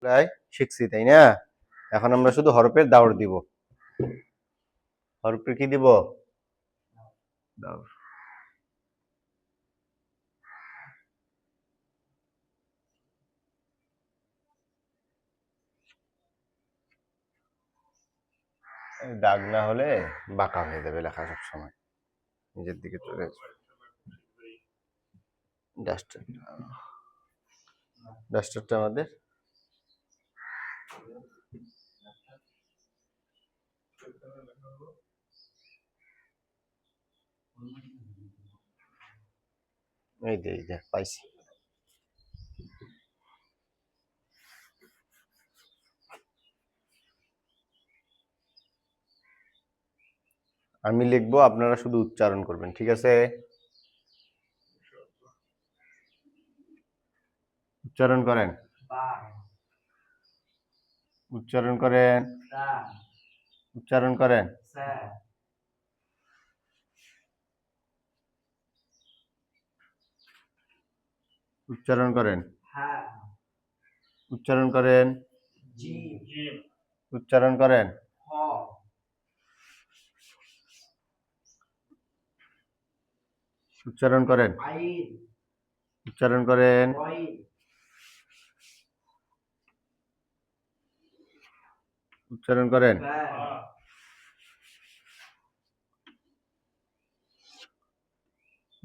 প্রায় শিখছি, তাই না? এখন আমরা শুধু হরফের দাওর দিব। হরফের কি দিব? দাওর। দাগ না হলে বাঁকা হয়ে যাবে লেখা সব সময়, নিজের দিকে চলে আসবে। ডাস্টারটা আমাদের এই যে পাইছি। আমি লিখবো, আপনারা শুধু উচ্চারণ করবেন, ঠিক আছে? উচ্চারণ করেন, উচ্চারণ করেন, উচ্চারণ করেন। উচ্চারণ করেন, উচ্চারণ করেন, উচ্চারণ করেন। উচ্চারণ করেন, উচ্চারণ করেন। উচ্চারণ করেন,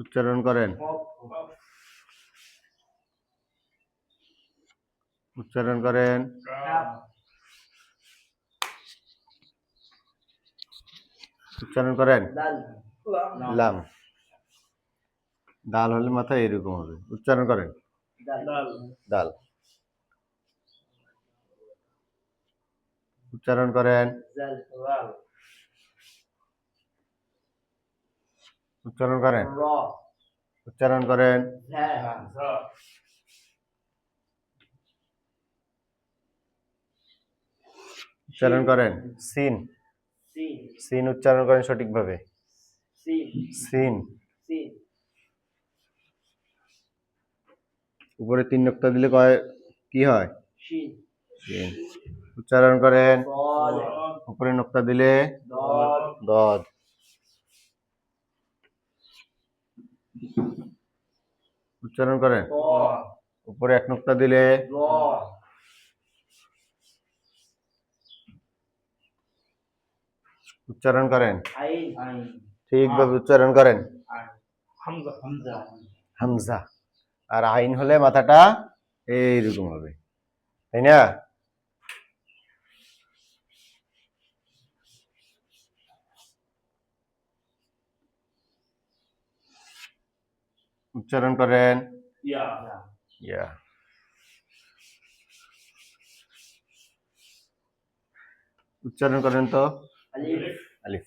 উচ্চারণ করেন, উচ্চারণ করেন। উচ্চারণ করেন, লাম। দাল হলে মাথা এরকম হবে। উচ্চারণ করেন, দাল। উচ্চারণ করেন, উচ্চারণ করেন, উচ্চারণ করেন। উচ্চারণ করেন, সিন। সিন উচ্চারণ করেন সঠিকভাবে, সিন। উপরে 3 নোক্তা দিলে কি হয়? সিন। উচ্চারণ করেন, উপরে নোক্তা দিলে দদ। উচ্চারণ করেন, উপরে 1 নোক্তা দিলে উচ্চারণ করেন, ঠিকভাবে উচ্চারণ করেন, হামজা। আর আইন হলে মাথাটা এইরকম হবে, তাই না? উচ্চারণ করেন, ইয়া। উচ্চারণ করেন তো, আলিফ।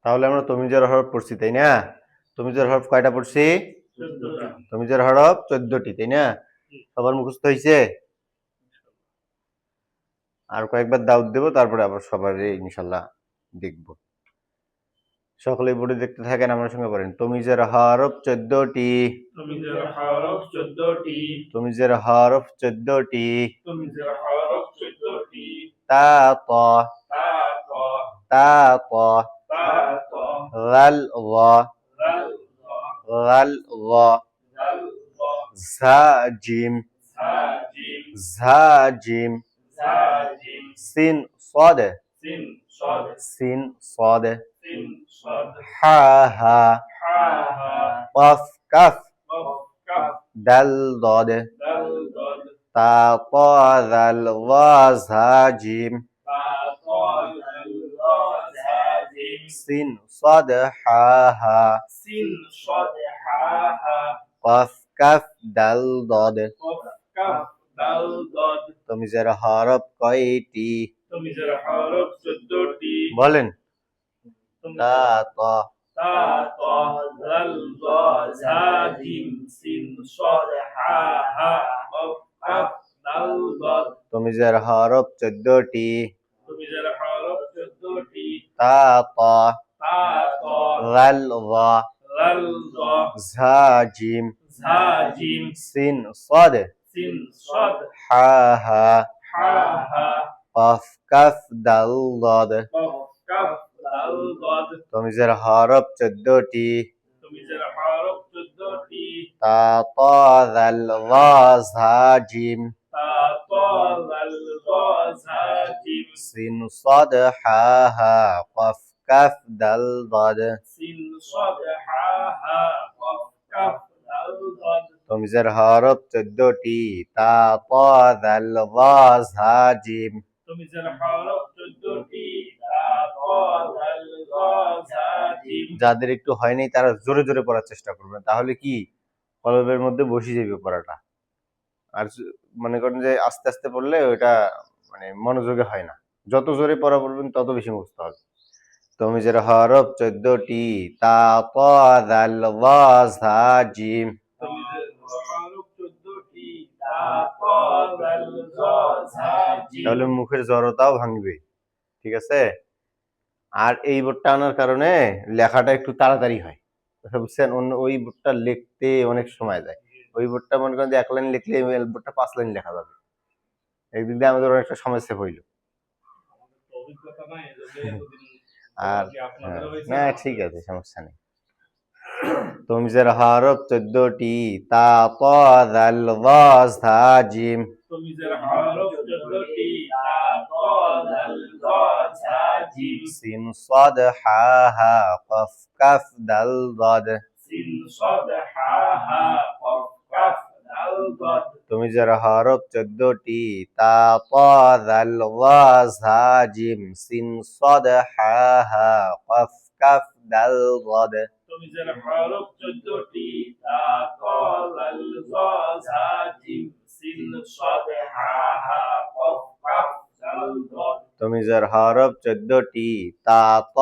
তাহলে আমরা তমিজের হরফ পড়ছি, তাই না? তমিজের হরফ কয়টা পড়ছি? তমিজের হরফ 14টি, তাই না? সবার মুখস্থ হয়েছে? আর কয়েকবার দাউদ দেবো, তারপরে আবার সবারই ইনশাল্লাহ দেখবো। সকলে বোর্ডে দেখতে থাকেন, আমার সঙ্গে পড়েন। তমিজের হরফ 14টি। তমিজের হরফ 14টি। তমিজের হরফ 14টি। তমিজের হরফ 14টি। তা ত তা ত তা ত তা ত লাল ল লাল ল লাল ল লাল ল ঝা জিম ঝা জিম ঝা জিম ঝা জিম সিন صاد সিন صاد সিন صاد সিন صاد হা হা হা হা قاف কাফ قاف كاف দাল ضاد دال ضاد তা ত দাল ظا ঝা জিম تا طا دال ظا ঝা জিম সিন صاد হা হা সিন صاد হা হা قاف কাফ দাল ضاد قاف كاف دال ضاد তমিজের হরফ কয়টি? তমিজের হরফ 14টি। বলেন। তা ত تا طا دال ظا ঝা জিম সিন صاد হা হা قاف كاف دال ضاد তমিজের হরফ 14টি। তমিজের হরফ 14টি। তা ত تا طا লাল ظা دال ظا ঝা জিম ঝা জিম সিন صاد সিন صاد হা হা হা হা قاف কাফ দাল ضاد قاف كاف دال ضاد তমিজের হরফ 14টি। তমিজের হরফ 14টি। তা ত দাল ظা ঝা জিম تا طا دال ظا ঝা জিম সিন صاد হা হা قاف কাফ দাল ضاد সিন صاد হা হা قاف كاف دال ضاد তমিজের হরফ 14টি। তা ত দাল ظা ঝা জিম তমিজের হরফ 14টি। তা طا دال ظا ঝা জিম যাদের একটু হয়নি তারা জোরে জোরে পড়ার চেষ্টা করবেন, তাহলে কি কলবের মধ্যে বসে যাবে পড়াটা। আর মনে করেন যে আস্তে আস্তে পড়লে ওইটা মানে মনোযোগে হয় না। যত জোরে পড়া পড়বেন তত বেশি মুখস্থ হবে। তমিজের হরফ 14টি। তা ত দাল ظা ঝা জিম তমিজের হরফ 14টি। তা طا دال ظا ঝা জিম তাহলে মুখের জড়তাও ভাঙবে। ঠিক আছে। আর এই বোর্ডটা আনার কারণে লেখাটা একটু তাড়াতাড়ি হয়, বুঝছেন। অন্য ওই বোর্ডটা লিখতে অনেক সময় যায়। ওই বোর্ডটা মনে করেন যে 1 লাইন লিখলে এই বোর্ডটা 5 লাইন লেখা যাবে। একদিক দিয়ে আমাদের অনেকটা সময় সেভ হইল। অভিজ্ঞতা নাই যদি এতদিন আর আপনাদের হয়েছে না, ঠিক আছে, সমস্যা নেই। তমিজের হরফ 14টি। তা ত দাল ظা ঝা জিম তমিজের হরফ 14টি। তা طا دال ظا ঝা জিম সিন صاد হা হা قاف কাফ দাল ضاد সিন صاد হা হা قاف كاف دال ضاد তমিজের হরফ 14টি। তা ত দাল ظা ঝা জিম সিন صاد হা হা قاف কাফ দাল ضاد তমিজের হরফ 14টি। তা طا دال ظا ঝা জিম সিন صاد হা হা قاف كاف دال ضاد তমিজের হরফ 14টি। তা ত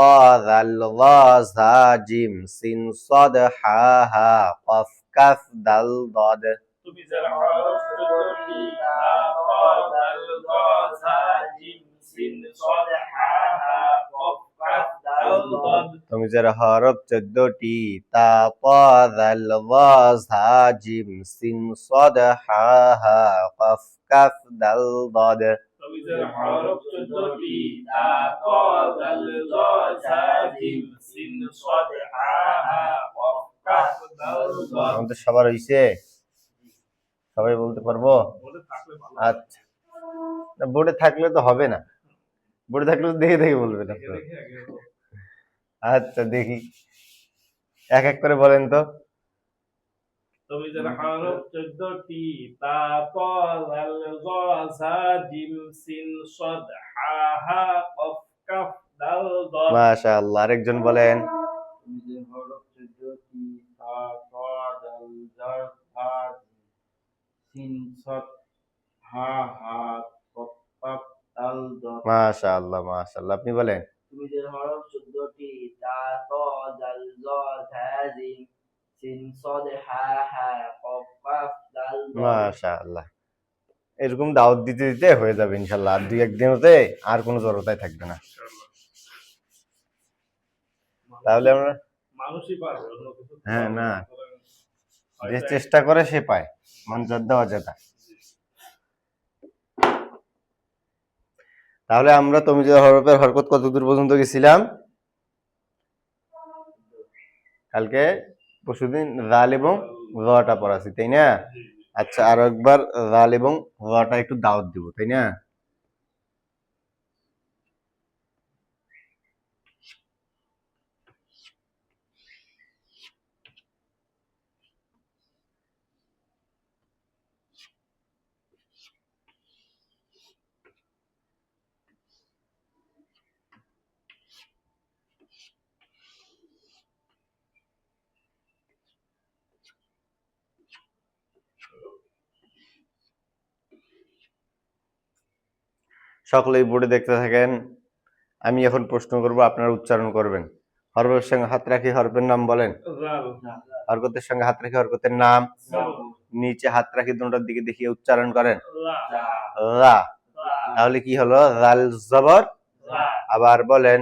দাল ظা ঝা জিম সিন صاد হা হা قاف কাফ দাল ضاد তমিজের হরফ 14টি। তা طا دال ظا ঝা জিম সিন صاد হা হা قاف كاف دال ضاد তমিজের হরফ 14টি। তা ত দাল ظা ঝা জিম সিন صاد হা হা قاف কাফ দাল ضاد তমিজের হরফ 14টি। তা طا دال ظا ঝা জিম সিন صاد হা হা قاف كاف دال ضاد আমাদের সবার হইছে? সবাই বলতে পারবো? বলে থাকলে ভালো। আচ্ছা, বোর্ডে থাকলে তো হবে না। বোর্ডে থাকলে তো দেখে দেখে বলবেন দেখে আপনারা। দেখে আগে বলো। আচ্ছা, দেখি এক এক করে বলেন তো। তমিজের হরফ 14টি। তা طا دال ظا ঝা জিম সিন صاد হা হা قاف كاف دال ضاد মাশাআল্লাহ। আরেকজন বলেন। তমিজের হরফ 14টি। তা طا دال ঝা ঝা সিন صاد হা হা قاف كاف دال ضاد মাশাআল্লাহ মাশাআল্লাহ। আপনি বলেন। তমিজের হরফ 14টি। তা طا دال ظا ঝা জিম সিন সদ হা হা কফ কাফ দাল দ। মাশাআল্লাহ। এরকম দাওয়াত দিতে দিতে হয়ে যাবে ইনশাল্লাহ, আর দুই একদিন হতে আর কোনো জড়তাই থাকবে না। তাহলে আমরা মানুষই পারবে, অন্য কিছু তো হ্যাঁ পারবে না, না। যে চেষ্টা করে সে পায়, মান যদ্দা অযথা। তাহলে আমরা তমিজের হরফের হরকত কত দূর পর্যন্ত গেছিলাম কালকে? পরশুদিন রাল এবং রটা পড়াছি, তাই না? আচ্ছা, আরো একবার রাল এবং রটা একটু দাওয়াত দিব, তাই না? সকলেই বোর্ডে দেখতে থাকেন। আমি এখন প্রশ্ন করব, আপনারা উচ্চারণ করবেন। হরফের সঙ্গে হাত রাখি হরফের নাম বলেন। হরকতের সঙ্গে হাত রাখি হরকতের নাম। নিচে হাত রাখি দুটোর দিকে দেখিয়ে উচ্চারণ করেন। রা। তাহলে কি হলো? রাল জবর। আবার বলেন।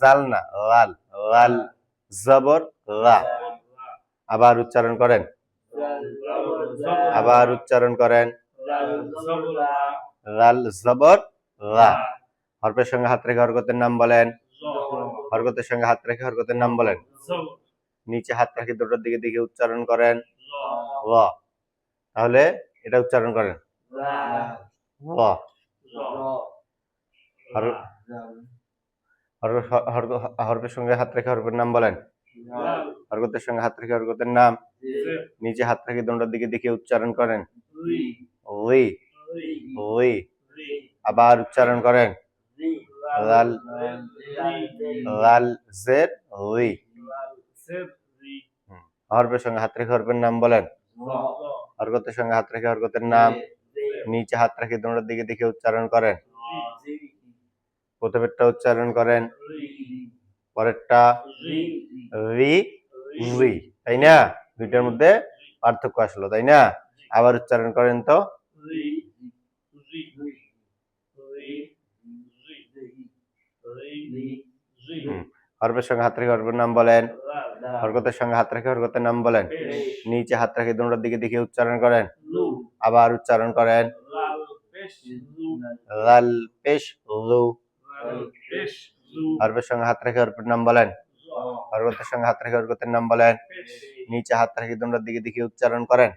জাল না, রাল। রাল জবর রা। আবার উচ্চারণ করেন। আবার উচ্চারণ করেন। রাল জবর রা। হরফের সঙ্গে হাত রেখে হরকতের নাম বলেন। হরকতের সঙ্গে হাত রেখে হরকতের নাম বলেন। নিচে হাত রাখি দুটোর দিকে দিকে উচ্চারণ করেন। র। তাহলে এটা উচ্চারণ করেন। র। হরফের সঙ্গে হাত রেখে হরফের নাম বলেন। হরকতের সঙ্গে হাত রেখে হরকতের নাম। নিচে হাত রেখে দুটোর দিকে দিকে উচ্চারণ করেন। রি। রি। আবার উচ্চারণ করেন। লাল। লাল জের রি। হরফের সঙ্গে হাত রেখে হরফের নাম বলেন। হরকতের সঙ্গে হাত রেখে হরকতের নাম। নিচে হাত রেখে দুটোর দিকে দিকে উচ্চারণ করেন। প্রথমেরটা উচ্চারণ করেন, পরেরটা রি। রি, তাই না? দুইটার মধ্যে পার্থক্য আসলো, তাই না? আবার উচ্চারণ করেন তো। হরফের সঙ্গে হাত রেখে হরফের নাম বলেন। হরকতের সঙ্গে হাত রেখে হরকতের নাম বলেন। নিচে হাত রেখে দুটোর দিকে দিকে উচ্চারণ করেন। আবার উচ্চারণ করেন। লাল পেশ লু। হরফের সঙ্গে হাত রেখে হরফের নাম বলেন। হরকতের সঙ্গে হাত রেখে হরকতের নাম বলেন। নিচে হাত রেখে দুটোর দিকে দিকে উচ্চারণ করেন।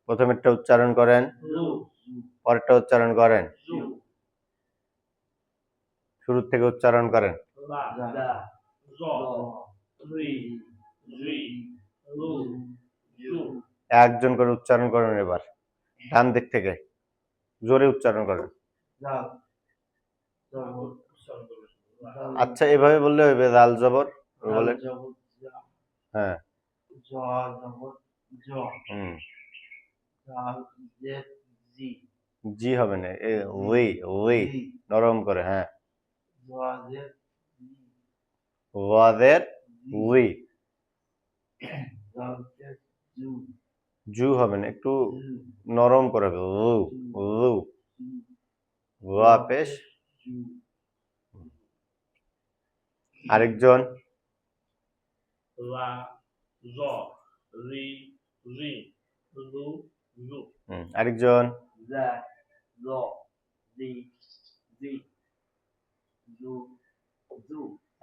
প্রথমেরটা উচ্চারণ করেন, পরেরটা উচ্চারণ করেন। শুরু থেকে উচ্চারণ করেন। একজন করে উচ্চারণ করেন। এবার ডান দিক থেকে জোরে উচ্চারণ করেন। আচ্ছা, এভাবে বললে হইবে। জাল জবর বলেন। হ্যাঁ। জি হবে না, ওই ওই নরম করে। হ্যাঁ, ওয়াজের উই। জু হবে না, একটু নরম করে। রু। রু। ওয়া পেশ। আরেকজন। আরেকজন।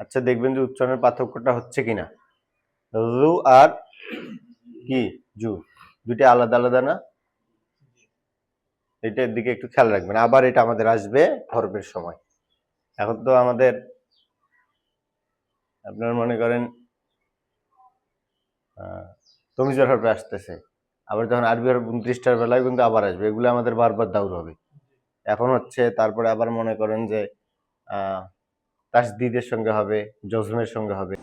আচ্ছা, দেখবেন যে উচ্চারণের পার্থক্যটা হচ্ছে কিনা। রু আর কি জু, দুইটা আলাদা আলাদা না? এটার দিকে একটু খেয়াল রাখবেন। আবার এটা আমাদের আসবে হরফের সময়। এখন তো আমাদের আপনার মনে করেন তমিজের হরফে আসতেছে, আবার যখন আরবি হরফ 29টার বেলায় কিন্তু আবার আসবে। এগুলো আমাদের বারবার দাউর হবে। এখন হচ্ছে, তারপরে আবার মনে করেন যে তাসদিদের সঙ্গে হবে, জজমের সঙ্গে হবে।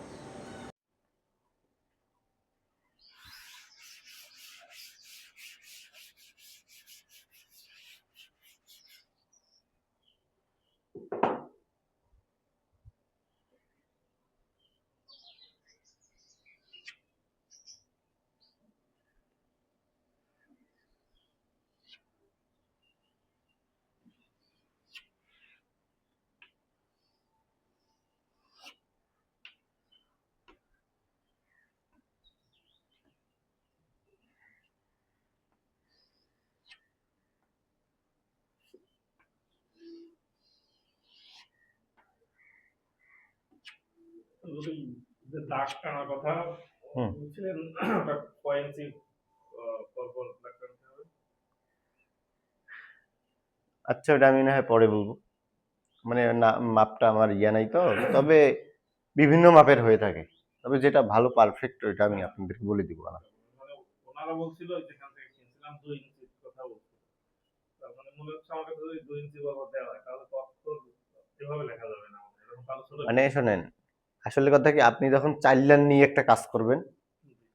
ওই যে দাগ টানার কথা হুম। বলছিলেন, ওটা কয় ইঞ্চি পরপর দাগ টানতে হবে? আচ্ছা, ওটা আমি না হয় পরে বলবো। মানে না, মাপটা আমার ইয়া নাই তো। তবে বিভিন্ন মাপের হয়ে থাকে, তবে যেটা ভালো পারফেক্ট ওইটা আমি আপনাদেরকে বলে দিব না। মানে ওনারা বলছিল যেখান থেকে কিনছিলাম 2 ইঞ্চির কথা বলছিল। তার মানে মনে হচ্ছে আমার কাছে যদি 2 ইঞ্চি বরাবর দেওয়া হয় তাহলে তো অক্ষর এভাবে লেখা যাবে না আমাদের, এরকম কালো ছোট মানে শোনেন, আসলে কথা কি, আপনি যখন 4 লাইন নিয়ে একটা কাজ করবেন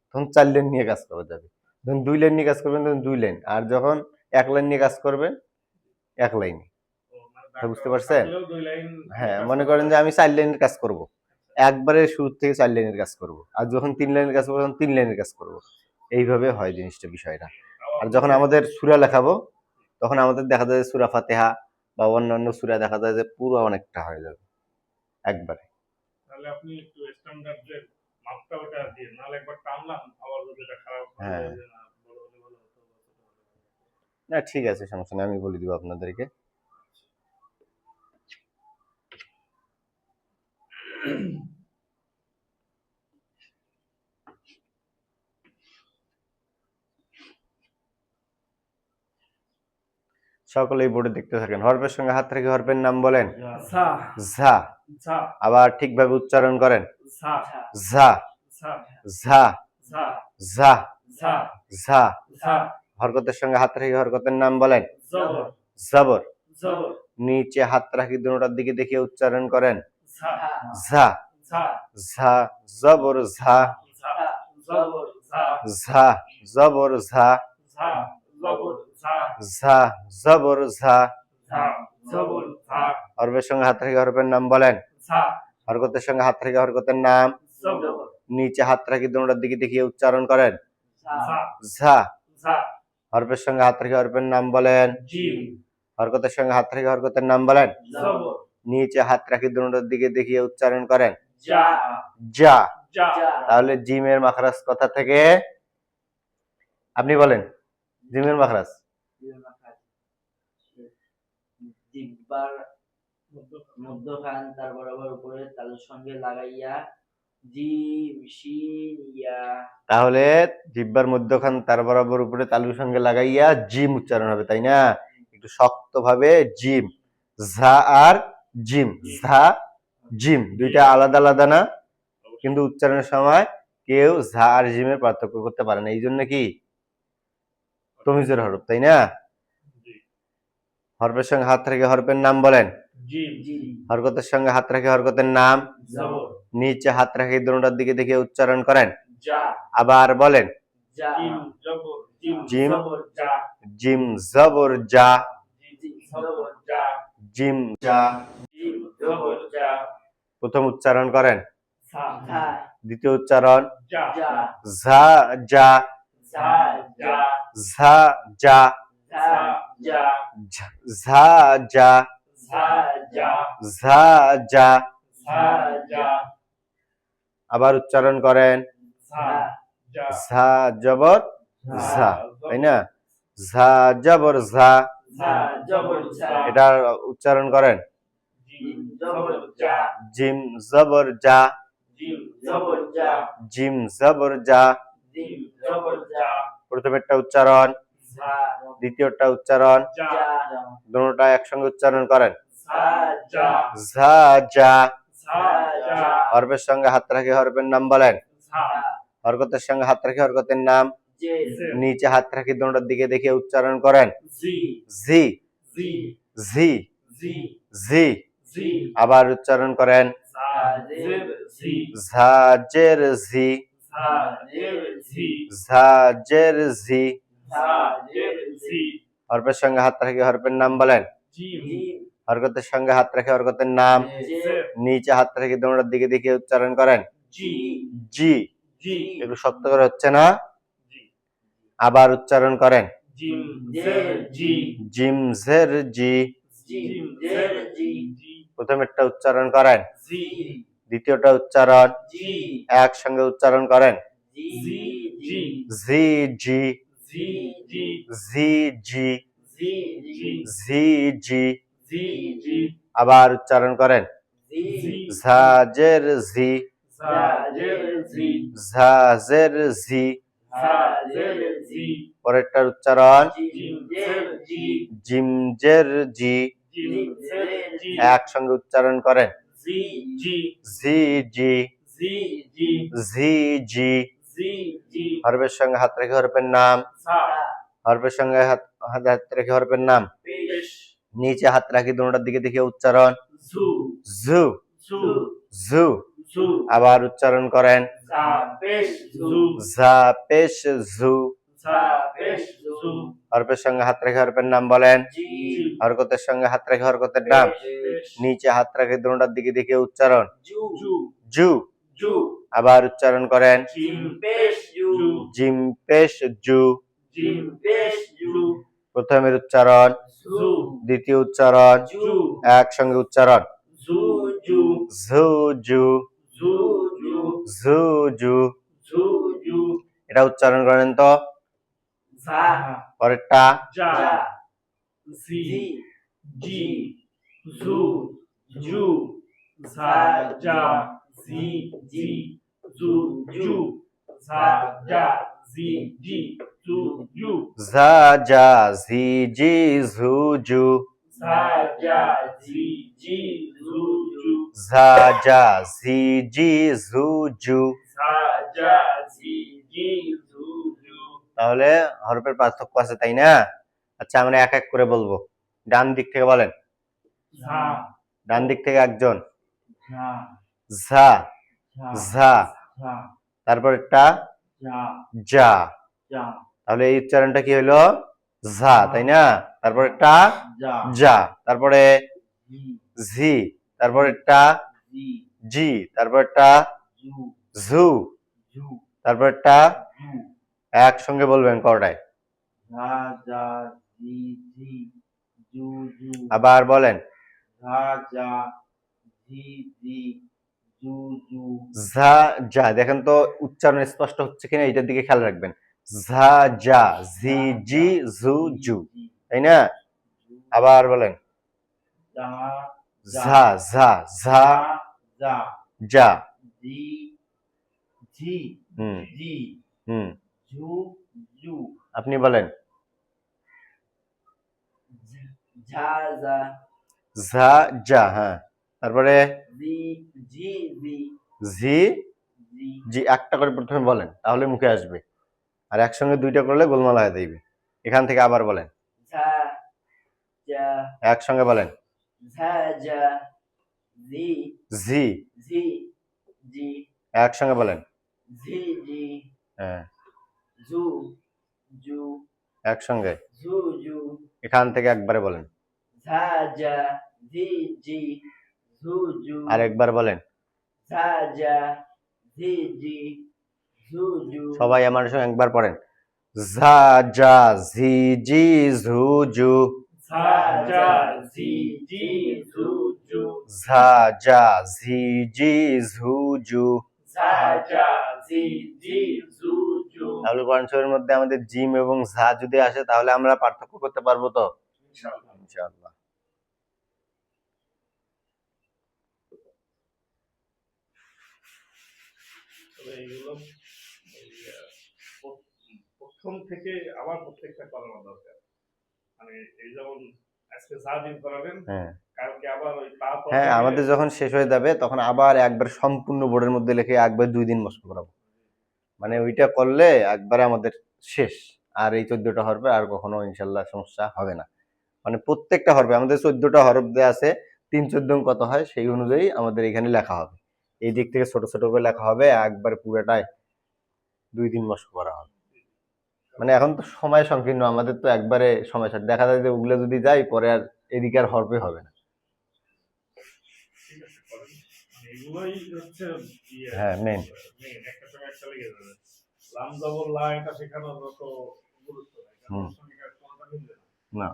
তখন 4 লাইন নিয়ে কাজ করা যাবে। যখন 2 লাইন নিয়ে কাজ করবেন তখন 2 লাইন, আর যখন 1 লাইন নিয়ে কাজ করবেন 1 লাইন। মানে দাগটা বুঝতে পারছেন? থাকলেও 2 লাইন হ্যাঁ, কাজ মনে করতে করেন যে হবে। আমি 4 লাইনের কাজ করব, একবারে শুরু থেকে 4 লাইনের কাজ করব, আর যখন 3 লাইনের কাজ করব তখন 3 লাইনের কাজ করব। এইভাবে হয় জিনিসটা, বিষয়টা। আর যখন আমাদের সূরা লেখাবো তখন আমাদের দেখা যায় যে সূরা ফাতিহা বা অন্যান্য সূরা দেখা যায় যে পুরো অনেকটা হয়ে যাবে একবারে। তাহলে আপনি একটু স্ট্যান্ডার্ড যে মাপটা ওটা দিয়ে, নাহলে একবার টানলাম আবার যদি এটা খারাপ হয়ে হ্যাঁ, যায় যে না বড় হলে ভালো হতো বা ছোট হলে ভালো হতো। না ঠিক আছে, সমস্যা নেই, আমি বলে দিব আপনাদেরকে। সকলেই বোর্ডে দেখতে থাকেন। হরফের সঙ্গে হাত রেখে হরফের নাম বলেন। সা ঝা। সা আবার ঠিকভাবে উচ্চারণ করেন। সা ঝা, সা ঝা, সা ঝা, সা ঝা। সা হরকতের সঙ্গে হাত রেখে হরকতের নাম বলেন। জবর জবর। জবর নিচে হাত রাখি দুটোটার দিকে দেখিয়ে উচ্চারণ করেন। সা ঝা, সা ঝা, জবর ঝা, সা জবর সা ঝা, জবর ঝা, সা জবর সা ঝা, জবর ঝা। সা জবর সা হরফের সঙ্গে হাত রেখে হরফের নাম বলেন। সা হরকতের সঙ্গে হাত রেখে হরকতের নাম। জবর নিচে হাত রাখি দুটোটার দিকে দেখিয়ে উচ্চারণ করেন। সা ঝা। সা হরফের সঙ্গে হাত রেখে হরফের নাম বলেন। জিম হরকতের সঙ্গে হাত রেখে হরকতের নাম বলেন। জবর নিচে হাত রাখি দুটোটার দিকে দেখিয়ে উচ্চারণ করেন। যা যা। যা তাহলে জিমের মাখরাজ কথা থেকে আপনি বলেন জিমের মাখরাজ। জিহ্বার মধ্যখান তার বরাবর উপরে তালুর সঙ্গে লাগাইয়া জিম শিন ইয়া। তাহলে জিহ্বার মধ্যখান তার বরাবর উপরে তালুর সঙ্গে লাগাইয়া জিম উচ্চারণ হবে, তাই না? একটু শক্তভাবে জিম। ঝা আর জিম, ঝা জিম দুইটা আলাদা আলাদা না, কিন্তু উচ্চারণের সময় কেউ ঝা আর জিমের পার্থক্য করতে পারে না, এই জন্য কি তমিজের হরফ, তাই না? হরফের সঙ্গে হাত রেখে হরফের নাম বলেন। জিম হরকতের সঙ্গে হাত রেখে হরকতের নাম। জবর নিচে হাত রেখে দুটোটার দিকে দেখে উচ্চারণ করেন। যা আবার বলেন। যা জিম জবর জিম জিম। জবর যা জিম জবর যা, জিম জবর যা জিম যা। জিম জবর যা প্রথম উচ্চারণ করেন। সা সা দ্বিতীয় উচ্চারণ যা যা ঝা যা, সা যা ঝা যা, সা যা ঝা যা, সা যা ঝা যা। সা যা আবার উচ্চারণ করেন। সা যা ঝা জবর ঝা, তাই না? ঝা জবর ঝা। সা জবর সা এটা উচ্চারণ করেন। জিম জবর যা জিম জবর যা, জিম জবর যা জিম জবর যা। জিম জবর যা প্রথমেরটা উচ্চারণ, সা দ্বিতীয়টা উচ্চারণ, যা যা দুটোটা একসঙ্গে উচ্চারণ করেন। সা যা ঝা যা। সা যা হরফের সঙ্গে হাত রেখে হরফের নাম বলেন। সা হরকতের সঙ্গে হাত রেখে হরকতের নাম। জে নিচে হাত রেখে দুটোটার দিকে দেখে উচ্চারণ করেন। জি জি, জি জি, জি জি। জি আবার উচ্চারণ করেন। সা জের জি ঝা জের ঝি, সা জের জি ঝা জের ঝি। সা জের জি হরফের সঙ্গে হাত রেখে হরফের নাম বলেন। জিম হরকতের সঙ্গে হাত রেখে হরকতের নাম। জের নিচে হাত রেখে দুটোটার দিকে দেখে উচ্চারণ করেন। জি জি। জি একটু শক্ত করে হচ্ছে না? জি আবার উচ্চারণ করেন। জিম জের জি জিম জের জি। জিম জের জি জি প্রথমেরটা উচ্চারণ করেন, জি দ্বিতীয়টা উচ্চারণ জি একসঙ্গে উচ্চারণ করেন। জি জি জি জি, জি জি জি জি, জি জি জি জি। জি জি আবার উচ্চারণ করেন। জি ঝা জের ঝি, জাজের জি ঝাজের ঝি। জাজের জি পরেরটার উচ্চারণ জিমজের জি জিমজের জি। জিমজের জি একসঙ্গে উচ্চারণ করেন জি জি জি জি জি জি ঝি জি। জি জি হরফের সঙ্গে হাত রেখে হরফের নাম, সা হরফের সঙ্গে হাত হাত রেখে হরফের নাম। পেশ নিচে হাত রাখি দুটার দিকে দেখে উচ্চারণ জু জু জু জু। জু আবার উচ্চারণ করেন সা পেশ জু ঝা পেশ জু। সা পেশ জু হরফের সঙ্গে হাত রেখে হরফের নাম বলেন, জি হরকতের সঙ্গে হাত রেখে হরকতের নাম। পেশ নিচে হাত রাখে দুটার দিকে দেখে উচ্চারণ জু জু জু। জু আবার উচ্চারণ করেন জিম পেশ জু জিম পেশ জু। জিম পেশ জু প্রথমের উচ্চারণ, জু দ্বিতীয় উচ্চারণ, জু একসঙ্গে উচ্চারণ জু জু ঝু জু জু জু ঝু জু। জু জু এটা উচ্চারণ করেন তো। জা পরেরটা জা জি জি জু জু জা জা জি জি জু জু জা জা জি জি জু জু ঝা জা ঝি জি ঝু জু জা জা জি জি জু জু ঝা জা ঝি জি ঝু জু। জা জা জি জি জু জু তাহলে হরফের পার্থক্য আছে, তাই না? আচ্ছা, আমরা এক এক করে বলবো। ডান দিক থেকে বলেন, ঝা ডান দিক থেকে একজন। ঝা ঝা ঝা ঝা। ঝা তারপর একটা ঝা যা। ঝা তাহলে এই উচ্চারণটা কি হলো? ঝা, তাই না? তারপর একটা যা যা, তারপরে জি ঝি, তারপর একটা জি জি, তারপর একটা জু ঝু, জু তারপর একটা জু একসঙ্গে বলবেন কটায়। ঝা যা জি জি জু জু আবার বলেন ঝা যা জি জি জু জু ঝা যা। দেখেন তো উচ্চারণ স্পষ্ট হচ্ছে কিনা, এইটার দিকে খেয়াল রাখবেন। ঝা যা ঝি জি ঝু জু, তাই না? আবার বলেন ঝা ঝা ঝা ঝা যা যা। জি জি হুম জি হুম। জু জু আপনি বলেন ঝা যা ঝা যা। হ্যাঁ, তারপরে জি জি জি ঝি জি জি। একটা করে প্রথমে বলেন, তাহলে মুখে আসবে। আর একসঙ্গে দুইটা করলে গোলমাল হয়ে যাবে। এখান থেকে আবার বলেন, ঝা যা একসঙ্গে বলেন ঝা যা জি ঝি। জি জি একসঙ্গে বলেন জি জি হ্যাঁ, জু জু একসঙ্গে। জু জু এখান থেকে একবারে বলেন, ঝা যা জি জি জু জু আর একবার বলেন। ঝা যা জি জি জু জু সবাই আমার সঙ্গে একবার পড়েন, ঝা যা ঝি জি ঝু জু ঝা যা জি জি জু জু ঝা যা ঝি জি ঝু জু। ঝা যা জি জি জু জু তাহলে কোরআন শরীফের মধ্যে আমাদের জিম এবং ঝা যদি আসে, তাহলে আমরা পার্থক্য করতে পারবো তো ইনশাআল্লাহ। ইনশাআল্লাহ। তবে এইগুলো এই, প্রথম থেকে আবার প্রত্যেকটা করানো দরকার। মানে এই যেমন আজকে যা দিন করাবেন, হ্যাঁ কালকে আবার ওই তারপর হ্যাঁ, থেকে আমাদের যখন শেষ হয়ে যাবে তখন আবার একবার সম্পূর্ণ বোর্ডের মধ্যে লিখে একবার 2 দিন মস্ত করাবো। মানে ওইটা করলে একবারে আমাদের শেষ। আর এই 14টা হরফে আর কখনো ইনশাল্লাহ সমস্যা হবে না। মানে প্রত্যেকটা হরফে আমাদের 14টা হরফ দেওয়া আছে, 3 14 কত হয় সেই অনুযায়ী আমাদের এখানে লেখা হবে। এই দিক থেকে ছোট ছোট করে লেখা হবে, একবার পুরোটাই 2 দিন মস্ত করা হবে। মানে এখন তো সময় সংকীর্ণ, আমাদের তো একবারে সময় শেষ। দেখা যায় যে ওগুলো যদি যাই পরে আর এদিকে আর হরফে হবে না। ঠিক আছে করেন। মানে এগুলোই হচ্ছে ইয়ে হ্যাঁ, মেন। মেইন, একটা সময় একটা লেগে যাবে। লাম জবর লা এটা শেখানোর যত গুরুত্ব নাই, কারণ হুম। ওর সঙ্গে কার কোনটা মিলবে না। না।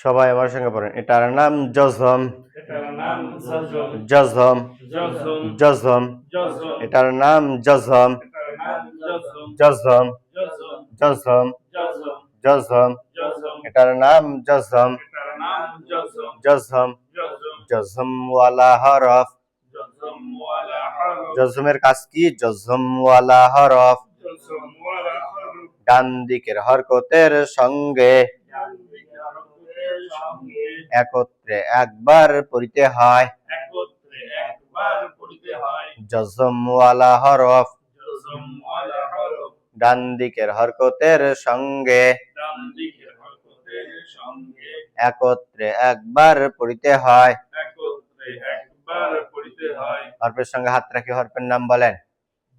সবাই আমার সঙ্গে পড়েন। এটার নাম জজম। এটার নাম জজম। জজম। জজম। জজম। জজম। এটার নাম জজম। এটার নাম জজম। জজম। জজম। জজম। জজম। জজম। জজম। এটার নাম জজম। এটার নাম জজম। জজম। জজম। জজম ওয়ালা হরফ। জজম ওয়ালা হরফ। জজমের কাজ কি? জজম ওয়ালা হরফ জজম ওয়ালা হরফ। ডান দিকের হরকতের সঙ্গে ডান দিকের হরফের সঙ্গে একত্রে একবার পড়িতে হয়। একত্রে একবার পড়িতে হয়। জজম ওয়ালা হরফ জজম ওয়ালা হরফ। ডান দিকের হরকতের সঙ্গে ডান দিকের হরফের সঙ্গে একত্রে একবার পড়িতে হয়। একত্রে একবার পড়িতে হয়। হরফের সঙ্গে হাত রাখি হরফের নাম বলেন।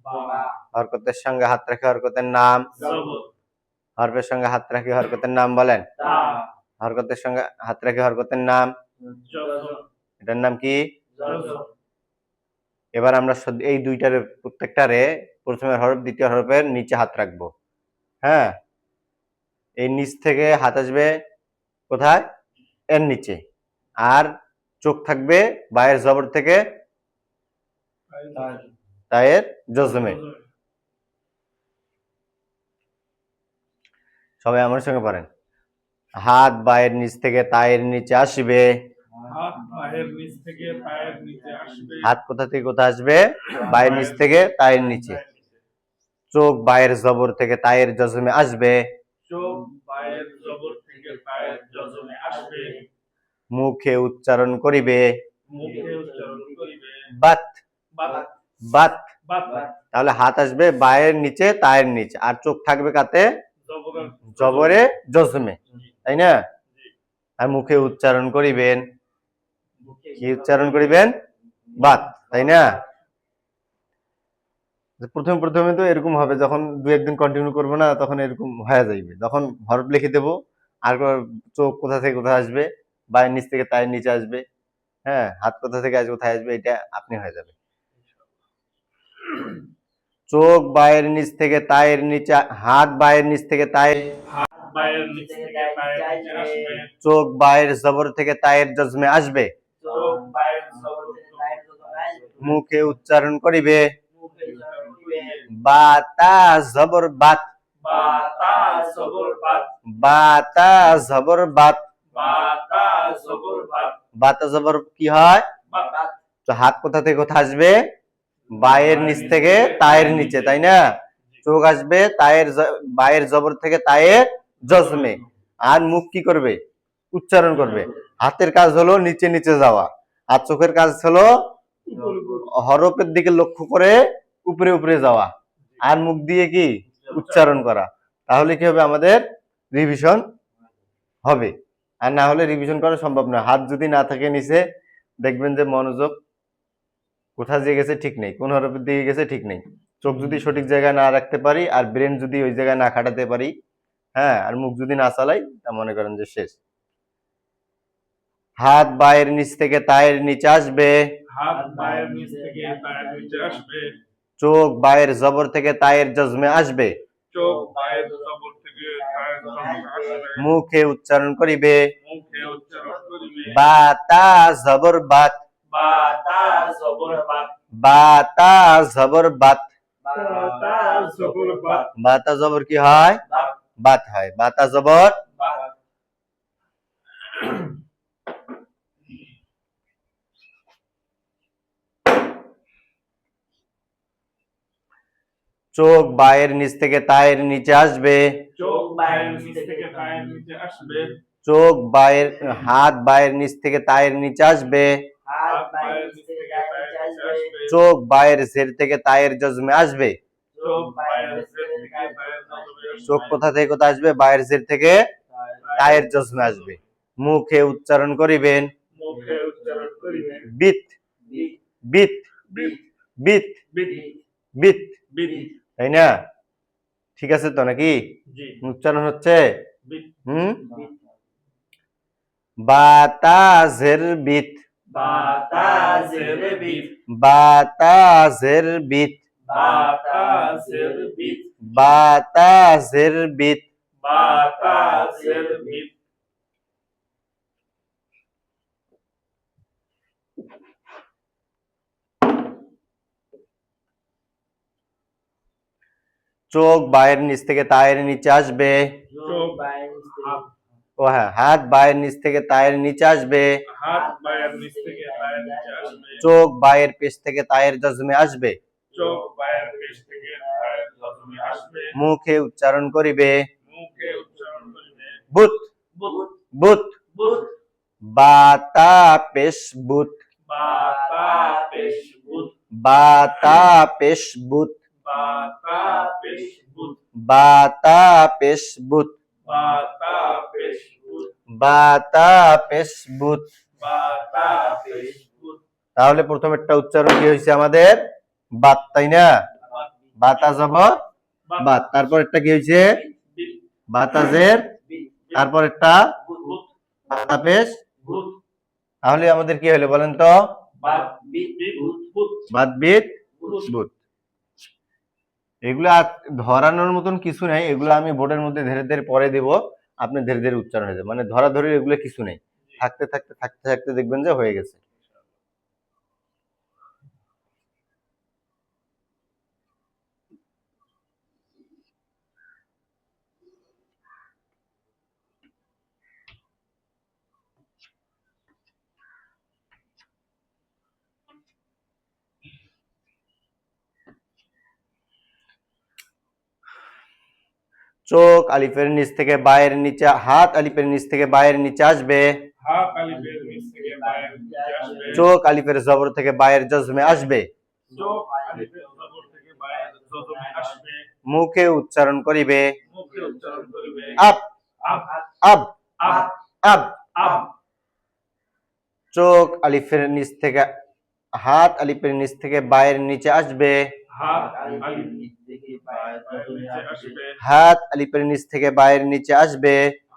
বা হরকতের সঙ্গে হাত রাখি হরকতের নাম। জবর। হরফের সঙ্গে হাত রাখি হরকতের নাম বলেন। তা হরকতের সঙ্গে হাত রাখি হরকতের নাম। জজম। এটার নাম কি? জজম। এবার আমরা এই দুইটার প্রত্যেকটারে প্রথমের হরফ দ্বিতীয় হরফের নিচে হাত রাখবো। হ্যাঁ, এই নিচ থেকে হাত আসবে কোথায়? এর নিচে। আর চোখ থাকবে বায়ের জবর থেকে তায়ের জজমে। সবাই আমার সঙ্গে পড়েন। হাত বায়ের নিচ থেকে তায়ের নিচে আসবে। হাত পায়ের নিচ থেকে পায়ের নিচে আসবে। হাত কোথা থেকে কোথা আসবে? বায়ের নিচ থেকে তায়ের নিচে। চোখ বায়ের জবর থেকে তায়ের জজমে আসবে। চোখ পায়ের জবর থেকে পায়ের জজমে আসবে। মুখে উচ্চারণ করিবে মুখে উচ্চারণ করিবে বাত। বাত। বাত। বাত। তাহলে হাত আসবে বায়ের নিচে তায়ের নিচে, আর চোখ থাকবে কাতে? জবরের জবরে জজমে, তাই না? আর মুখে উচ্চারণ করিবেন কি? উচ্চারণ করিবেন বাত, তাই না? প্রথমে তো এরকম হবে, যখন দু একদিন কন্টিনিউ করবো না তখন এরকম হয়ে যাইবে। যখন হরফ লিখে দেবো আর চোখ কোথা থেকে কোথায় আসবে? বায়ের নিচ থেকে তায়ের নিচে আসবে। হ্যাঁ, হাত কোথা থেকে আসবে কোথায় আসবে, এটা আপনি হয়ে যাবে। চোখ বায়ের নিচ থেকে তায়ের নিচে, হাত বায়ের নিচ থেকে তায়ের, হাত পায়ের নিচ থেকে পায়ের নিচে আসবে। চোখ বায়ের জবর থেকে তায়ের জজমে আসবে। চোখ পায়ের জবর থেকে পায়ের জজমে আসবে। মুখে উচ্চারণ করিবে মুখে উচ্চারণ করিবে বাতা জবর বাত। বাতা জবর বাত। বাতা জবর বাত। বাতা জবর বাত। বাতা জবর কি হয়? বাত। তো হাত কোথা থেকে কোথায় আসবে? বায়ের নিচ থেকে তায়ের নিচে, তাই না? চোখ আসবে বায়ের জবর থেকে তায়ের জজমে। আর মুখ কি করবে? উচ্চারণ করবে। হাতের কাজ হলো নিচে নিচে যাওয়া, আর চোখের কাজ হলো হরফের দিকে লক্ষ্য করে উপরে উপরে যাওয়া, আর মুখ দিয়ে কি? উচ্চারণ করা। তাহলে কি হবে? আমাদের রিভিশন হবে। আর না হলে রিভিশন করা সম্ভব না। হাত যদি না থাকে নিচে, দেখবেন যে মনোযোগ কোথা দিয়ে গেছে ঠিক নেই, কোন হরফের দিকে গেছে ঠিক নেই। চোখ যদি সঠিক জায়গায় না রাখতে পারি, আর ব্রেন যদি ওই জায়গায় না খাটাতে পারি, হ্যাঁ, আর মুখ যদি না চালাই, তা মনে করেন যে শেষ। হাত বায়ের নিচ থেকে তায়ের নিচে আসবে। হাত পায়ের নিচ থেকে পায়ের নিচে আসবে। চোখ বায়ের জবর থেকে তায়ের জজমে আসবে। চোখ পায়ের জবর থেকে পায়ের জজমে আসবে। মুখে উচ্চারণ করিবে মুখে উচ্চারণ করিবে বাতা জবর বাত। বাতা জবর বাত। বাতা জবর বাত। বাতা জবর বাত। বাতা জবর কি হয়? বাত হয়। বাতা জবর বাত। চোখ বায়ের নিচ থেকে তায়ের নিচে আসবে। চোখ পায়ের নিচ থেকে পায়ের নিচে আসবে। চোখ বায়ের হাত বায়ের নিচ থেকে তায়ের নিচে আসবে। হাত পায়ের নিচ থেকে পায়ের নিচে আসবে। চোখ বায়ের জের থেকে তায়ের জজমে আসবে। চোখ পায়ের জের থেকে পায়ের জজমে আসবে। চোখ কোথা থেকে কোথা আসবে? বায়ের জের থেকে তায়ের জজমে আসবে। মুখে উচ্চারণ করিবেন মুখে উচ্চারণ করিবে বিত। বিত। বিত। বিত। বিত। বিত, বিত। তাই না? ঠিক আছে তো নাকি? জি। উচ্চারণ হচ্ছে বিত। বাতা জের বিত। বাতা জের বিত। বাতা জের বিত। বাতা জের বিত। বাতা জের বিত। বাতা জের বিত। চোখ বায়ের নিচ থেকে তায়ের নিচে আসবে। চোখ বায়ের নিচ থেকে ও হ্যাঁ, হাত বায়ের নিচ থেকে তায়ের নিচে আসবে। হাত বায়ের নিচ থেকে পায়ের নিচে আসবে। চোখ বায়ের পেশ থেকে তায়ের জজমে আসবে। চোখ বায়ের পেশ থেকে পায়ের জজমে আসবে। মুখে উচ্চারণ করিবে। মুখে উচ্চারণ করিবে। বুত বুত বুত বুত বাতা পেশ বুত বাতা পেশ বুত বাতা পেশ বুত বাতা পেশ বুত বাতা পেশ বুত বাতা পেশ বুত বাতা পেশ বুত। বাতা পেশ বুত। তাহলে প্রথমেরটা উচ্চারণ কি হয়েছে আমাদের? বাত, তাই না? বাতা জবর বাত। তারপর একটা কি হয়েছে? বাতাজের। তারপর একটা বুত বাতা পেশ। বুত তাহলে আমাদের কি হলো বলেন তো? বাত বিত বুত বুত বাত বিত বুত। বুত। এগুলো আর ধরানোর মতন কিছু নাই, এগুলো আমি বোর্ডের মধ্যে ধীরে ধীরে পরে দেব, আপনি ধীরে ধীরে উচ্চারণ হয়ে যাবে, মানে ধরাধরি এগুলো কিছু নেই, থাকতে থাকতে থাকতে থাকতে দেখবেন যে হয়ে গেছে। চোখ আলিফের নিচ থেকে বায়ের নিচে, হাত আলিফের নিচ থেকে বায়ের নিচে আসবে। হাত আলিফের নিচ থেকে বায়ের নিচে আসবে। চোখ আলিফের জবর থেকে বায়ের জজমে আসবে। চোখ আলিফের জবর থেকে বায়ের জজমে আসবে। মুখে উচ্চারণ করিবে। মুখে উচ্চারণ করিবে। আব আব আব আব আব। আব চোখ আলিফের নিচ থেকে, হাত আলিফের নিচ থেকে বায়ের নিচে আসবে। হাত আলিফের নিচ থেকে বায়ের নিচে আসবে। হাত আলিফের নিচ থেকে বায়ের নিচে আসবে।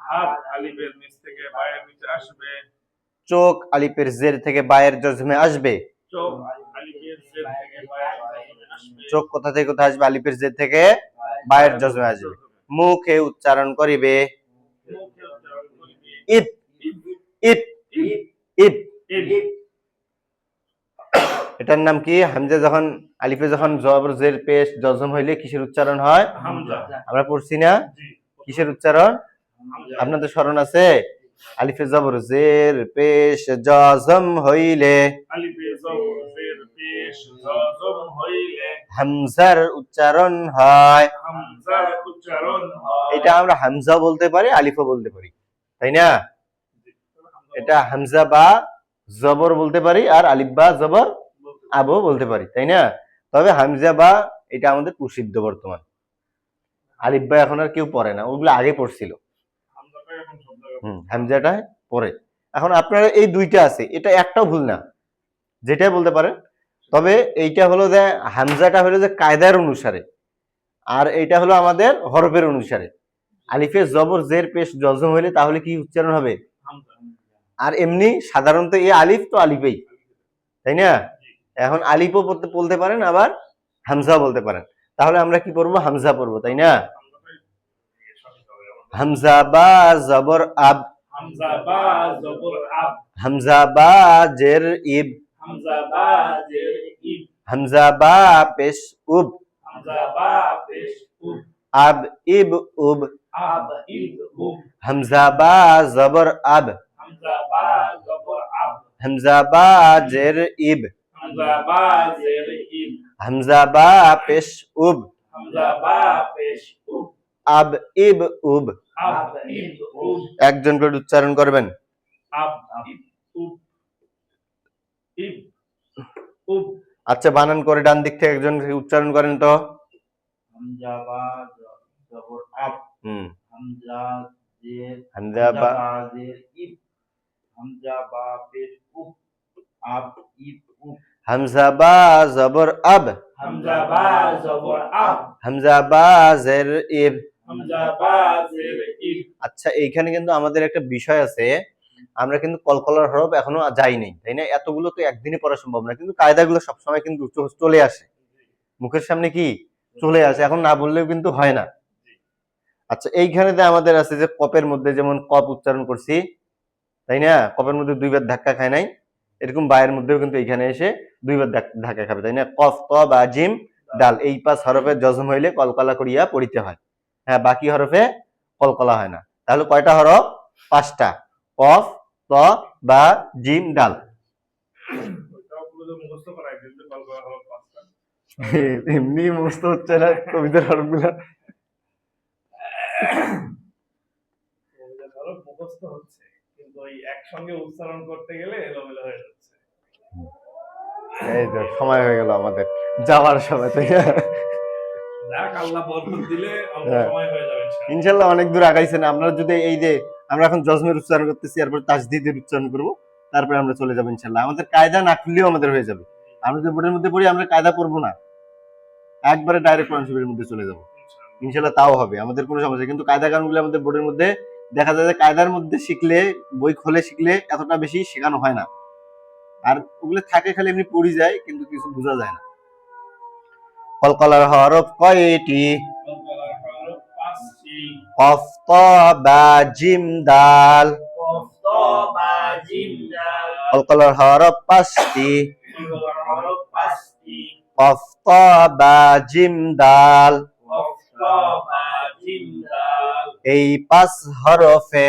হাত আলিফের নিচ থেকে বায়ের নিচে আসবে। চোখ আলিফের জের থেকে বায়ের জজমে আসবে। চোখ আলিফের জের থেকে বায়ের জজমে আসবে। চোখ কোথা থেকে কোথায় আসবে? আলিফের জের থেকে বায়ের জজমে আসবে। মুখে উচ্চারণ করিবে। মুখে উচ্চারণ করিবে। ইব ইব ইব। ইব এটার নাম কি? হামজা যখন আলিফে যখন জবর জের পেশ জজম হইলে কিসের উচ্চারণ হয়? হামজা। আমরা পড়ছি না? জি। কিসের উচ্চারণ? হামজা। আপনাদের স্মরণ আছে? আলিফে জবর জের পেশ জজম হইলে আলিফে জবর জের পেশ জজম হইলে হামজার উচ্চারণ হয়। হামজার উচ্চারণ হয়। এটা আমরা হামজা বলতে পারি, আলিফও বলতে পারি, তাই না? এটা হামজা বা জবর বলতে পারি, আর আলিফ বা জবর আবও বলতে পারি, তাই না? তবে হামজা বা এটা আমাদের প্রসিদ্ধ বর্তমান। আলিফ বা এখন আর কেউ পড়ে না, ওগুলো আগে পড়ছিল। হামজাটা এখন সব জায়গায় হামজাটা পড়ে। এখন আপনারা এই দুইটা আছে, এটা একটাও ভুল না, যেটাই বলতে পারেন। তবে এইটা হলো যে হামজাটা হলো যে কায়দার অনুসারে, আর এইটা হলো আমাদের হরফের অনুসারে। আলিফে জবর জের পেশ জজম হইলে তাহলে কি উচ্চারণ হবে? হামজা। আর এমনি সাধারণত এই আলিফ তো আলিফেই, তাই না? এখন আলিফও বলতে পারেন, আবার হামজা বলতে পারেন। তাহলে আমরা কি পড়বো? হামজা পড়বো, তাই না? হামজা বা জবর আব। হামজা বা জবর আব। হামজা বা জের ইব। হামজা বা জের ইব। হামজা বা পেশ উব। হামজা বা পেশ উব। আব ইব উব। আব ইব উব। হামজা বা জবর আব। হামজা বা জবর আব। হামজা বা জের ইব। হামজা বা জের ইব। হামজা বা পেশ উব। হামজা বা পেশ উব। আব ইব উব। আব ইব উব। একজন করে উচ্চারণ করবেন। আব ইব উব। ইব উব। আচ্ছা, বানান করে ডান দিক থেকে একজন উচ্চারণ করেন তো। হামজা বা জবর আব। হামজা জের হামজা বা জের ইব। হামজা বা পেশ উব। আব ইব উব। হামজা বা জবর আব। হামজা বা জবর আব। হামজা বা জের ইব। হামজা বা জের ইব। আচ্ছা, এইখানে কিন্তু আমাদের একটা বিষয় আছে, আমরা কিন্তু কলকলার হরফ এখনো যাই নাই, তাই না? এতগুলো তো একদিনে পড়া সম্ভব না, কিন্তু কায়দাগুলো সবসময় কিন্তু চলে আসে মুখের সামনে, কি চলে আসে, এখন না বললেও কিন্তু হয় না। আচ্ছা, এইখানে আমাদের আছে যে কপের মধ্যে যেমন কপ উচ্চারণ করছি, তাই না? কপের মধ্যে দুইবার ধাক্কা খায় নাই, এরকম বায়ের মধ্যেও কিন্তু এইখানে এসে দুইবার ধাক্কা খাবে, তাই না? কফ ত বা জিম দাল এই 5 হরফে জজম হইলে কলকলা করিয়া পড়িতে হয়। হ্যাঁ, বাকি হরফে কলকলা হয় না। তাহলে কয়টা হরফ? 5টা। কফ, ত, বা, জিম, দাল। ওইটাও পুরো মুখস্থ করাই দিতে কলকলা হরফ 5টা। এমনি মুখস্থ হচ্ছে না কবিতার হরফগুলো। কবিতার হরফ মুখস্থ হচ্ছে, কিন্তু ওই একসঙ্গে উচ্চারণ করতে গেলে এলোমেলো হয়ে যাচ্ছে। এই তো সময় হয়ে গেল আমাদের যাওয়ার সময়, তাই না? যাক, আল্লাহ বরকত দিলে অল্প হ্যাঁ। সময় হয়ে যাবে ইনশাআল্লাহ। ইনশাল্লাহ অনেক দূর আগাইছেন। আমরা যদি এই যে আমরা এখন জজমের উচ্চারণ করতেছি, এরপর তাসদীদের উচ্চারণ করব, তারপরে আমরা চলে যাবো ইনশাল্লাহ। আমাদের কায়দা না খুললেও আমাদের হয়ে যাবে। আমরা যে বোর্ডের মধ্যে পড়ি, আমরা কায়দা করবো না, একবারে ডাইরেক্ট কোরআন শরীফের মধ্যে চলে যাবো ইনশাআল্লাহ। ইনশাল্লাহ, তাও হবে, আমাদের কোনো সমস্যা নেই। কিন্তু কায়দা কানুনগুলো আমাদের বোর্ডের মধ্যে দেখা যায় যে কায়দার মধ্যে শিখলে, বই খুলে শিখলে এতটা বেশি শেখানো হয় না, আর ওগুলো থাকে খালি এমনি পড়ি যায়, কিন্তু কিছু বোঝা যায় না। কলকলার হরফ কয়টি? কলকলার হরফ 5টি। কফ, ত, বা, জিম, দাল। কফ, ত, বা, জিম, দাল। কলকলার হরফ 5টি। কলকলার হরফ 5টি। কফ, ত, বা, জিম, দাল। কফ, ত, বা, জিম, দাল। এই 5 হরফে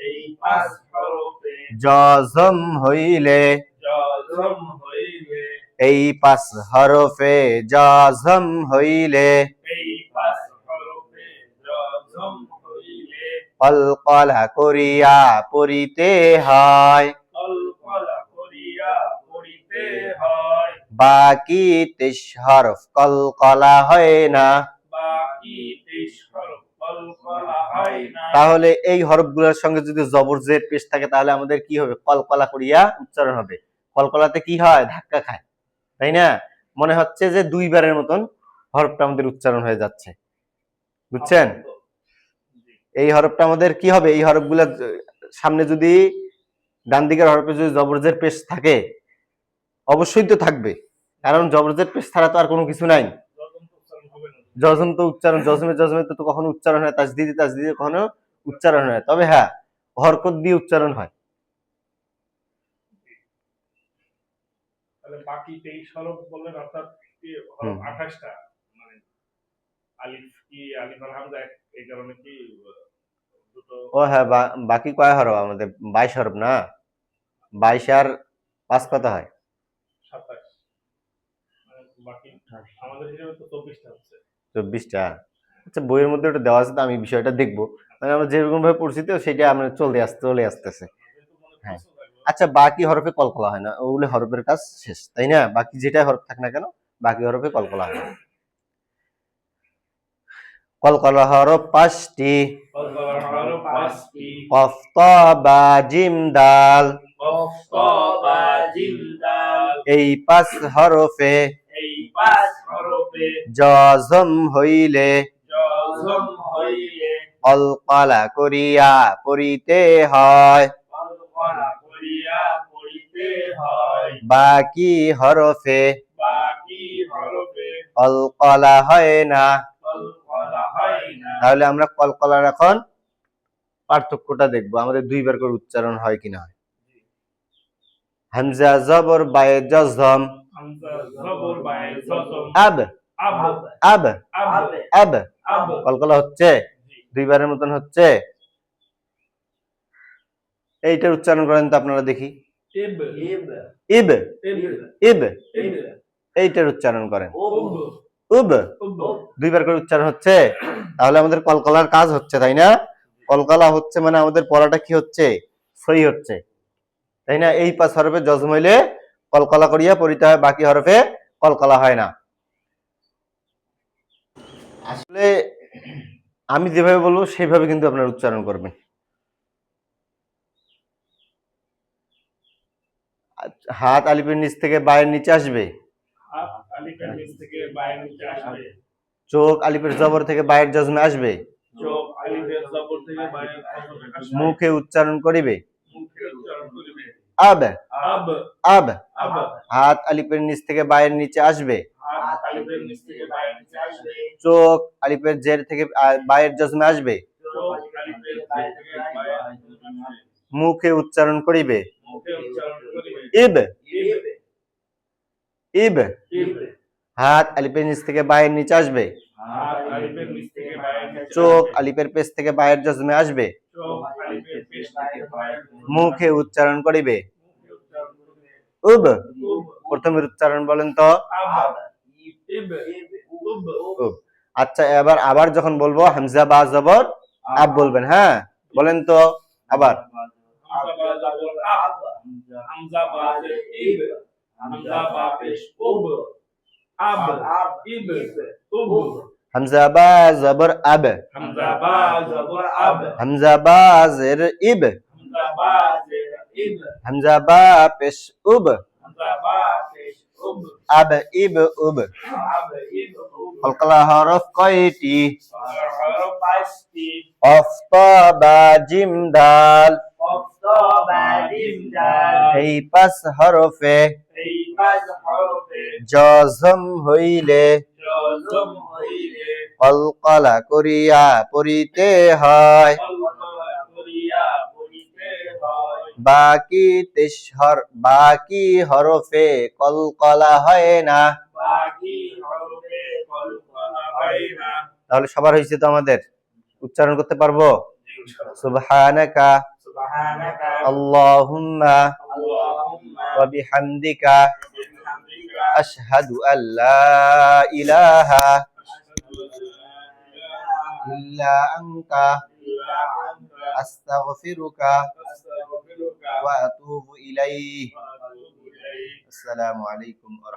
এই 5 হরফে জজম হইলে, জজম হইলে, এই 5 হরফে জজম হইলে এই 5 হরফে জজম হইলে কলকলা করিয়া পড়িতে হয়। কলকলা করিয়া পড়িতে হয়। বাকি 23 হরফ কলকলা হয় না। বাকি 23 হরফ কলকলা হয় না। তাহলে এই হরফগুলোর সঙ্গে যদি জবর জের পেশ থাকে, তাহলে আমাদের কি হবে? কলকলা করিয়া উচ্চারণ হবে। কলকলাতে কি হয়? ধাক্কা খায়, তাই না? মনে হচ্ছে যে 2 বারের মতন হরফটা আমাদের উচ্চারণ হয়ে যাচ্ছে, বুঝছেন? জি। এই হরফটা আমাদের কি হবে? এই হরফগুলা সামনে যদি ডান দিকের হরফে যদি জবরজের পেশ থাকে, অবশ্যই তো থাকবে, কারণ জবরজের পেশ ছাড়া তো আর কোনো কিছু নাই। জজম তো উচ্চারণ হবে না। জজম তো উচ্চারণ, জজমে তো কখনো উচ্চারণ হয়, তাসদীদে কখনো উচ্চারণ হয়। তবে হ্যাঁ, হরকত দিয়ে উচ্চারণ হয়। তাহলে বাকি 23 হরফ বললেন, অর্থাৎ কি হরফ 28টা, মানে আলিফ কি আলিফ আর হামজা এই কারণে কি দুটো? ও হ্যাঁ, বাকি কয় হরফ আমাদের? 22 হরফ না? 22 আর 5 কত হয়? 27, মানে বাকি আমাদের হিসেবে তো 24টা হচ্ছে। 24টা। আচ্ছা, বইয়ের মধ্যে ওটা দেওয়া আছে, তো আমি বিষয়টা দেখবো। মানে আমরা যেরকম ভাবে পড়ছি তো সেটা আমরা চলে আসতেছে। যেহেতু মনে হ্যাঁ। প্রশ্ন থাকবে। আচ্ছা, বাকি হরফে কলকলা হয় না, ওগুলো হরফের কাজ শেষ, তাই না? বাকি যেটা হরফ থাক না কেন, বাকি হরফে কলকলা হয় না। কলকলা হরফ 5টি। কলকলার হরফ 5টি। কফ, ত, বা, জিম, দাল। কফ, ত, বা, জিম, দাল। এই 5 হরফে এই 5 হরফে জজম হইলে জজম হইলে কলকলা করিয়া পড়িতে হয়। কলকলা করিয়া পড়িতে হয়। বাকি হরফে বাকি হরফে কলকলা হয় না। কলকলা হয় না। তাহলে আমরা কলকলার এখন পার্থক্যটা দেখবো, আমাদের 2 বার করে উচ্চারণ হয় কিনা হয়। হামজা জবর বায়ে জজম, হামজা জবর বায়ে জজম, আব, আব, আব, আব, আব। আব। কলকলা হচ্ছে, 2 বারের মতন হচ্ছে। এইটার উচ্চারণ করেন তো আপনারা দেখি। ইব, ইব, ইব, ইব, ইব। ইব। এইটার উচ্চারণ করেন। উব, উব। উব। 2 বার করে উচ্চারণ হচ্ছে, তাহলে আমাদের কলকলার কাজ হচ্ছে, তাই না? কলকলা হচ্ছে মানে আমাদের পড়াটা কি হচ্ছে? সহি হচ্ছে, তাই না? এই 5 হরফে জজম হইলে কলকলা করিয়া পড়িতে হয়, বাকি হরফে কলকলা হয় না। আসলে আমি যেভাবে বলবো সেইভাবে কিন্তু আপনারা উচ্চারণ করবেন। হাত আলিফের নিচ থেকে বায়ের নিচে আসবে, হাত আলিফের নিচ থেকে বায়ের নিচে আসবে। চোখ আলিফের জবর থেকে বায়ের জজমে আসবে, চোখ আলিফের জবর থেকে বায়ের জজমে আসবে। মুখে উচ্চারণ করিবে মুখে উচ্চারণ করিবে আব, আব, আব। আব। হাত আলিফের নিচ থেকে বায়ের নিচে আসবে, হাত আলিফের নিচ থেকে বায়ের নিচে আসবে। চোখ আলিফের জের থেকে বায়ের জজমে আসবে, চোখ আলিফের জের থেকে বায়ের জজমে আসবে। মুখে উচ্চারণ করিবে মুখে উচ্চারণ করিবে ইব, ইব, ইব। ইব। হাত আলিফের নিচ থেকে বায়ের নিচে আসবে। হাত আলিফের নিচ থেকে বায়ের নিচে চোখ আসবে। আলিফের পেশ থেকে বায়ের জজমে আসবে। চোখ আলিফের পেশ থেকে বায়ের মুখে উচ্চারণ করিবে। মুখে উচ্চারণ করবে। উব, উব, প্রথমের উচ্চারণ বলেন তো। আব, ইব, উব, উব। আচ্ছা, আবার যখন বলবো হামজা বা জবর আব বলবেন। হ্যাঁ, বলেন তো আবার। হামজা বা জবর আব, হামজা বা জের ইব, হামজা বা পেশ উব, আব, ইব, উব, হামজা বা জবর আব, হামজা বা জবর আব, হামজা বা জের ইব, হামজা বা জের ইব, হামজা বা পেশ উব, হামজা বা পেশ উব, আব ইব উব। আব, ইব, উব। কলকলা হরফ কয়টি? হরফ 5টি। কফ তা বা জিম দাল। কফ ত বা জিম দাল। এই 5 হরফে এই 5 হরফে জজম হইলে জজম হইলে কলকলা করিয়া পড়িতে হয়। কলকলা করিয়া পড়িতে হয়। বাকি হরফে কলকলা হয় না। বাকি হরফে কলকলা হয় না। তাহলে সবার হয়েছে তো আমাদের? উচ্চারণ করতে পারবো? সুবহানাকা সুবহানাকা আল্লাহুম্মা আল্লাহুম্মা ওয়া বিহামদিকা বিহামদিকা আশহাদু আল্লা ইলাহা আশহাদু আল্লা ইল্লা আনতা ইলাহা ইল্লা আনতা আস্তাগফিরুকা আস্তাগফিরুকা ওয়া আতুবু ইলাইহি। ওয়া আতুবু ইলাইক। আসসালামু আলাইকুম ওয়া